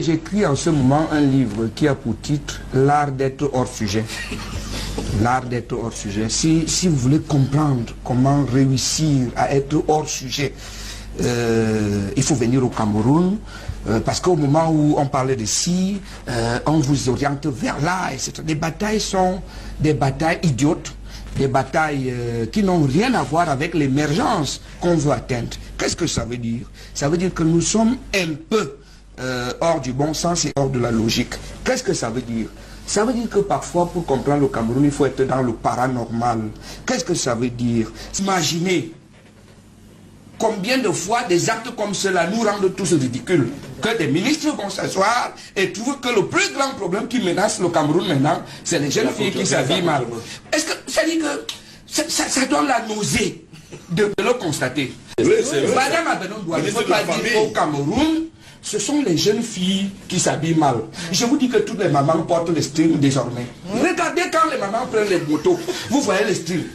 J'écris en ce moment un livre qui a pour titre « L'art d'être hors sujet ». L'art d'être hors sujet. Si vous voulez comprendre comment réussir à être hors sujet, il faut venir au Cameroun, parce qu'au moment où on parlait de ci, on vous oriente vers là, etc. Les batailles sont des batailles idiotes, des batailles qui n'ont rien à voir avec l'émergence qu'on veut atteindre. Qu'est-ce que ça veut dire? Ça veut dire que nous sommes un peu hors du bon sens et hors de la logique. Qu'est-ce que ça veut dire? Ça veut dire que parfois, pour comprendre le Cameroun, il faut être dans le paranormal. Qu'est-ce que ça veut dire? Imaginez combien de fois des actes comme cela nous rendent tous ridicules. Que des ministres vont s'asseoir et trouvent que le plus grand problème qui menace le Cameroun maintenant, c'est les jeunes filles qui s'habillent mal. Est-ce que ça dit que ça donne la nausée de le constater? Madame Abenon, il ne faut pas dire au Cameroun, ce sont les jeunes filles qui s'habillent mal. Je vous dis que toutes les mamans portent les strings désormais. Regardez quand les mamans prennent les motos, vous voyez les strings.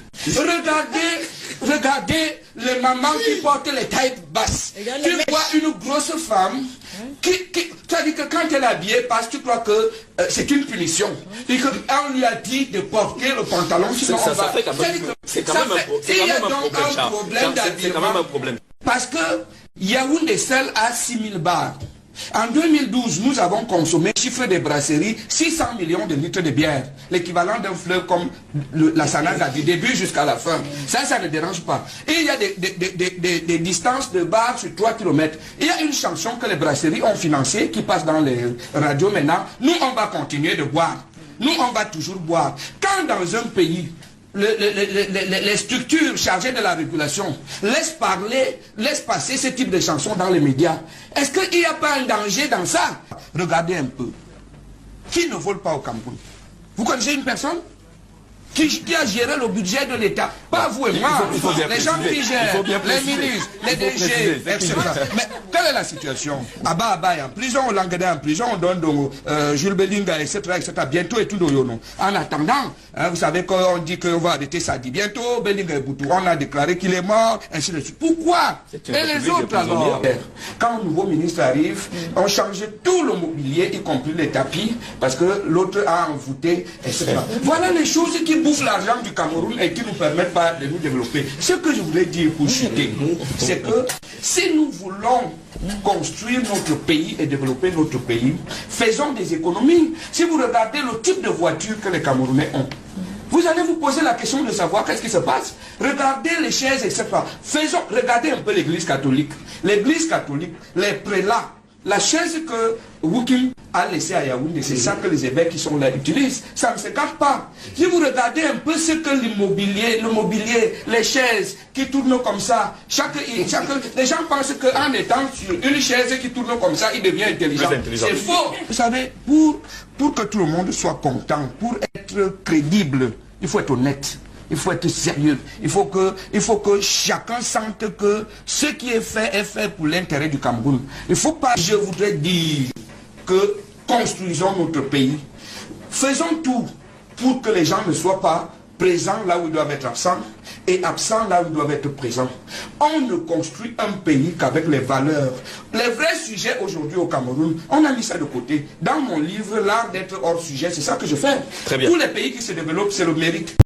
Regardez les mamans qui portent les tailles basses. Tu vois une grosse femme ça dit que quand elle est habillée, parce que tu crois que c'est une punition. Et qu'on lui a dit de porter le pantalon, sinon on va... C'est quand même un problème. Parce que Yaoundé seul a 6000 bars. En 2012, nous avons consommé, chiffre des brasseries, 600 millions de litres de bière. L'équivalent d'un fleuve comme la Sanaga, du début jusqu'à la fin. Ça ne dérange pas. Et il y a des distances de bars sur 3 km. Il y a une chanson que les brasseries ont financée, qui passe dans les radios maintenant. Nous, on va continuer de boire. Nous, on va toujours boire. Quand dans un pays, les structures chargées de la régulation laissent passer ce type de chansons dans les médias, est-ce qu'il n'y a pas un danger dans ça? Regardez un peu. Qui ne vole pas au Cameroun? Vous connaissez une personne qui a géré le budget de l'État? Pas vous et moi. Les gens qui gèrent, les ministres, les DG, etc. Mais quelle est la situation? Abba est en prison, Languedet en prison, on donne Jules Bellinga, etc., etc. Bientôt et tout de Yono. En attendant, vous savez qu'on dit qu'on va arrêter Sadi bientôt, Bellinga et Boutou, on a déclaré qu'il est mort, ainsi de suite. Pourquoi? Et les autres alors? Quand un nouveau ministre arrive, on change tout le mobilier, y compris les tapis, parce que l'autre a envoûté, etc. Voilà les choses qui bouffent l'argent du Cameroun et qui ne nous permettent pas de nous développer. Ce que je voulais dire pour chuter, c'est que si nous voulons construire notre pays et développer notre pays, faisons des économies. Si vous regardez le type de voiture que les Camerounais ont, vous allez vous poser la question de savoir qu'est-ce qui se passe. Regardez les chaises, etc. Regardez un peu l'église catholique. L'église catholique, les prélats, la chaise que Woukim a laissée à Yaoundé, c'est ça que les évêques qui sont là utilisent. Ça ne se cache pas. Si vous regardez un peu ce que l'immobilier, le mobilier, les chaises qui tournent comme ça, les gens pensent qu'en étant sur une chaise qui tourne comme ça, il devient intelligent. C'est faux. Vous savez, pour que tout le monde soit content, pour être crédible, il faut être honnête. Il faut être sérieux. Il faut que chacun sente que ce qui est fait pour l'intérêt du Cameroun. Il ne faut pas, je voudrais dire, que construisons notre pays. Faisons tout pour que les gens ne soient pas présents là où ils doivent être absents et absents là où ils doivent être présents. On ne construit un pays qu'avec les valeurs. Les vrais sujets aujourd'hui au Cameroun, on a mis ça de côté. Dans mon livre, l'art d'être hors sujet, c'est ça que je fais. Très bien. Tous les pays qui se développent, c'est le mérite.